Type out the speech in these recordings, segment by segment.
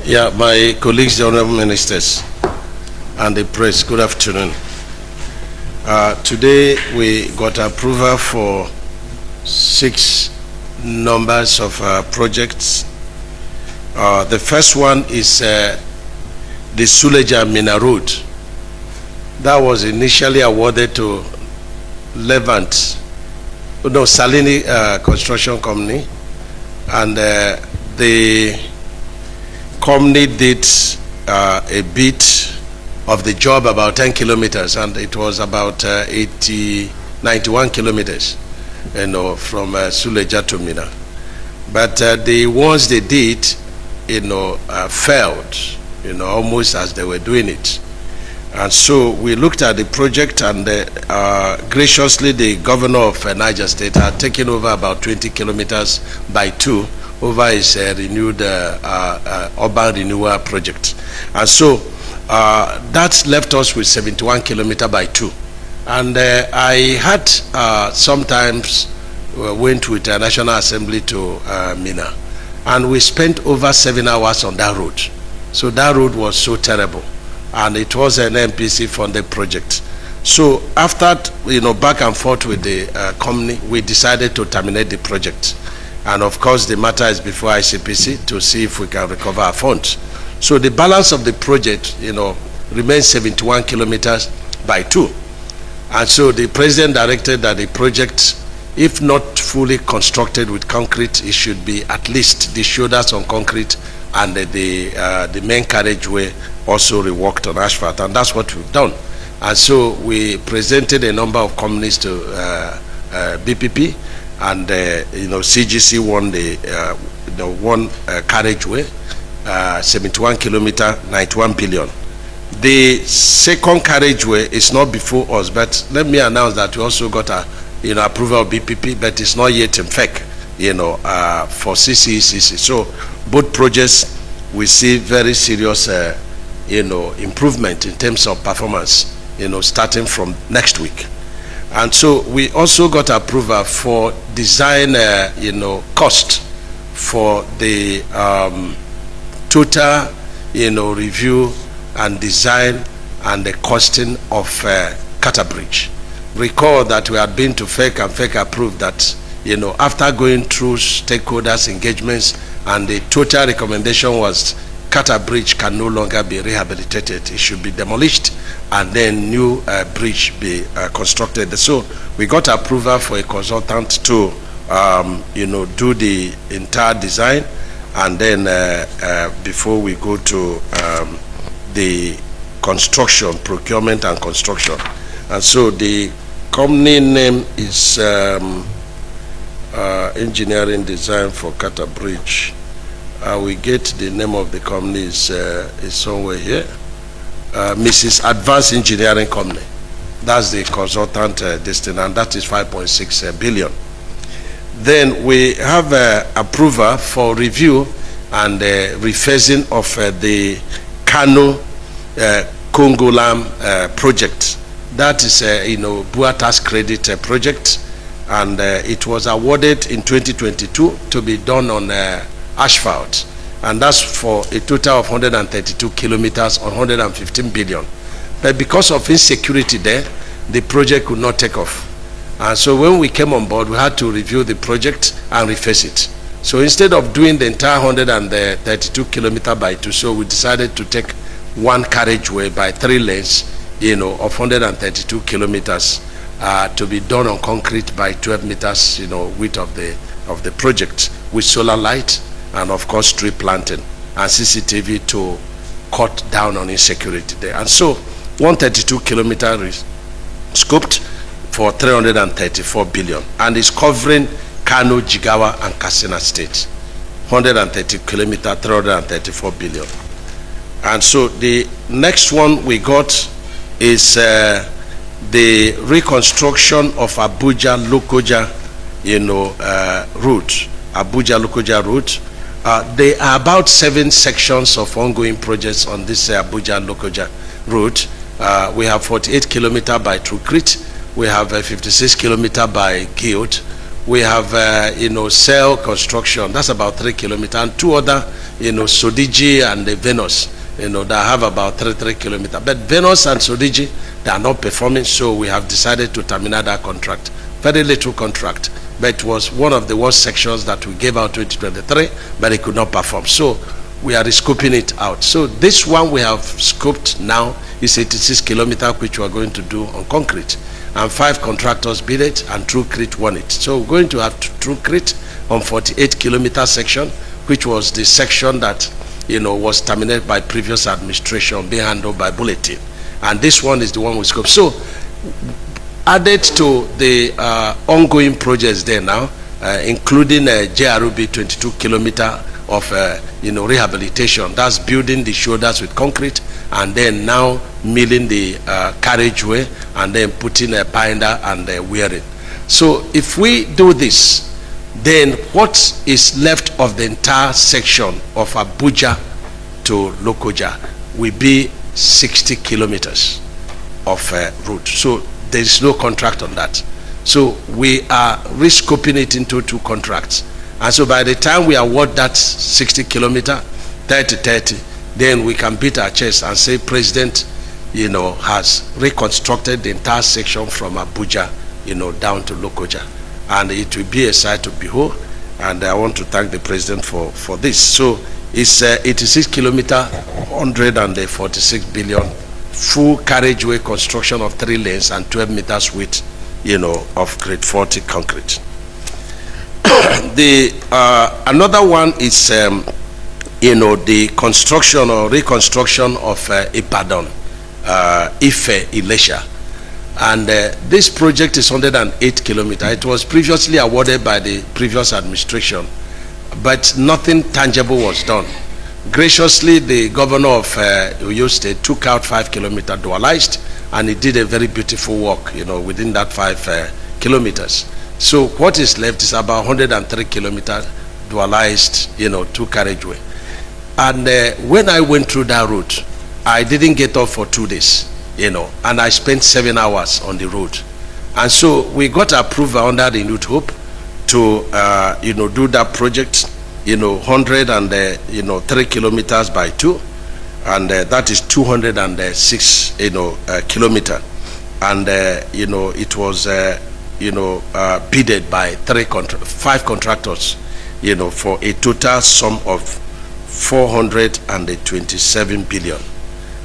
Yeah, my colleagues, the honorable ministers, and the press, good afternoon. Today we got approval for 6 numbers of projects. The first one is the Suleja-Minna road. That was initially awarded to Salini Construction Company, and the company did a bit of the job, about 10 kilometers, and it was about 91 kilometers, from Suleja to Minna. But the ones they did, failed, almost as they were doing it. And so we looked at the project, and graciously the governor of Niger State had taken over about 20 kilometers by 2 over his renewed urban renewal project. And so that left us with 71 kilometers by 2. And I had sometimes went with the National Assembly to Minna, and we spent over 7 hours on that road. So that road was so terrible, and it was an MPC funded project. So after back and forth with the company, we decided to terminate the project. And of course the matter is before ICPC to see if we can recover our funds. So the balance of the project remains 71 kilometers by 2. And so the president directed that the project, if not fully constructed with concrete, it should be at least the shoulders on concrete, and the main carriageway also reworked on asphalt, and that's what we've done. And so we presented a number of companies to BPP, and CGC won the one carriageway, 71 kilometer, 91 billion. The second carriageway is not before us, but let me announce that we also got a approval of BPP, but it's not yet in fact for CCECC. So both projects we see very serious improvement in terms of performance starting from next week. And so we also got approval for design cost for the total review and design and the costing of Kata Bridge. Recall that we had been to FEC, and FEC approved that after going through stakeholders engagements, and the total recommendation was Kata Bridge can no longer be rehabilitated, it should be demolished, and then new bridge be constructed. So we got approval for a consultant to do the entire design, and then before we go to the construction, procurement and construction. And so the company name is Engineering Design for Kata Bridge. We get the name of the company is somewhere here. Mrs. Advanced Engineering Company. That's the consultant destined, and that is 5.6 billion. Then we have approval for review and rephasing of the Kano-Kusa project. That is Bua tax credit project, and it was awarded in 2022 to be done on asphalt, and that's for a total of 132 kilometers on 115 billion. But because of insecurity there, the project could not take off. And so when we came on board, we had to review the project and reface it. So instead of doing the entire 132 kilometer by 2, so we decided to take one carriageway by 3 lanes, of 132 kilometers to be done on concrete by 12 meters, width of the project, with solar light and of course tree planting and CCTV to cut down on insecurity there. And so 132 kilometer is scoped for 334 billion, and is covering Kano, Jigawa and Katsina states. 130 kilometer, 334 billion. And so the next one we got is the reconstruction of Abuja-Lokoja route. Abuja-Lokoja route. There are about 7 sections of ongoing projects on this Abuja-Lokoja route. We have 48 kilometer by Trukrit. We have 56 kilometer by Guild. We have cell construction, that's about 3 kilometers, and 2 other Sodiji and the Venus, that have about 3 kilometers. But Venus and Sodiji, they are not performing, so we have decided to terminate that contract. Very little contract, but it was one of the worst sections that we gave out 2023, but it could not perform. So we are scoping it out. So this one we have scoped now is 86 kilometers, which we are going to do on concrete. And 5 contractors bid it, and TrueCrete won it. So we're going to have TrueCrete on 48 kilometer section, which was the section that was terminated by previous administration, being handled by Bulletin. And this one is the one we scope. So added to the ongoing projects there now, including JRB 22 kilometer of rehabilitation. That's building the shoulders with concrete, and then now milling the carriageway, and then putting a binder and wearing. So if we do this, then what is left of the entire section of Abuja to Lokoja will be 60 kilometers of route. So there is no contract on that. So we are rescoping it into 2 contracts. And so by the time we award that 60 kilometer, 30-30, then we can beat our chest and say President, has reconstructed the entire section from Abuja, down to Lokoja. And it will be a sight to behold. And I want to thank the President for this. So it's 86 kilometer, 146 billion, full carriageway construction of 3 lanes and 12 meters width, of grade 40 concrete. The another one is the construction or reconstruction of Ibadan, Ife-Ilesha, and this project is 108 kilometers. It was previously awarded by the previous administration, but nothing tangible was done. Graciously, the governor of Oyo State took out 5 kilometers dualized, and he did a very beautiful work, within that 5 kilometers. So what is left is about 103 kilometers dualized, 2 carriageway. And when I went through that route, I didn't get off for 2 days, and I spent 7 hours on the road. And so we got approval under the New Hope to, do that project, 103 kilometers by 2, and that is 206, kilometers. And, it was, bidded by 5 contractors, for a total sum of 427 billion.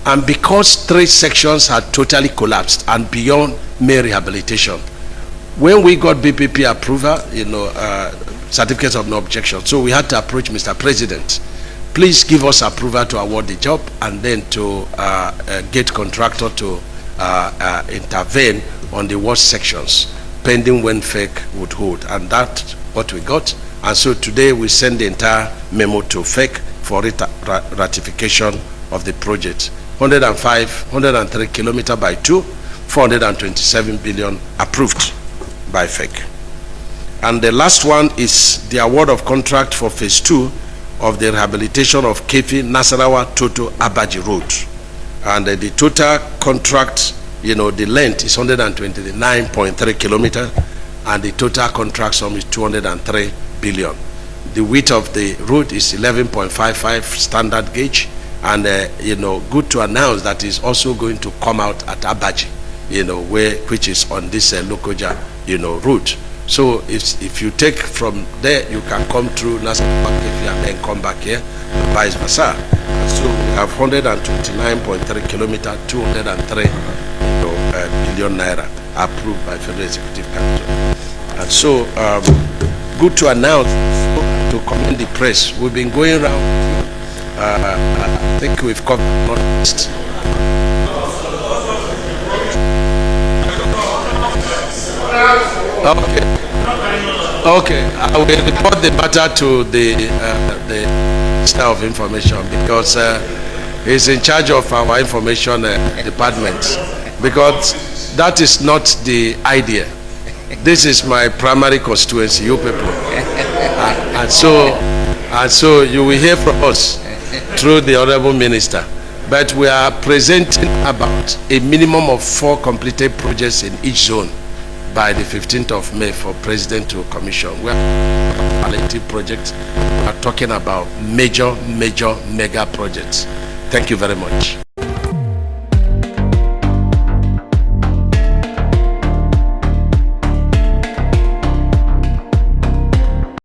And because 3 sections had totally collapsed and beyond mere rehabilitation, when we got BPP approval, certificates of no objection, so we had to approach Mr. President, please give us approval to award the job, and then to get contractor to intervene on the worst sections, pending when FEC would hold. And that's what we got. And so today we send the entire memo to FEC for ratification of the project. 103 kilometers by 2, 427 billion approved by FEC. And the last one is the award of contract for phase 2 of the rehabilitation of Keffi-Nasarawa Toto-Abaji Road. And the total contract, the length is 129.3 kilometers, and the total contract sum is 203 billion. The width of the road is 11.55 standard gauge, and good to announce that is also going to come out at Abaji, which is on this Lokoja, route. So if you take from there, you can come through Nasarawa and then come back here, and vice versa. So we have 129.3 kilometers, 203 billion naira approved by Federal Executive Council. And so good to announce, to commend the press. We've been going around. I think we've covered most. Okay, I will report the matter to the Minister of Information, because he's in charge of our information department, because that is not the idea. This is my primary constituency, you people, and so you will hear from us through the Honorable Minister. But we are presenting about a minimum of 4 completed projects in each zone, by the 15th of May for President to commission. We are palliative projects. We are talking about major mega projects. Thank you very much.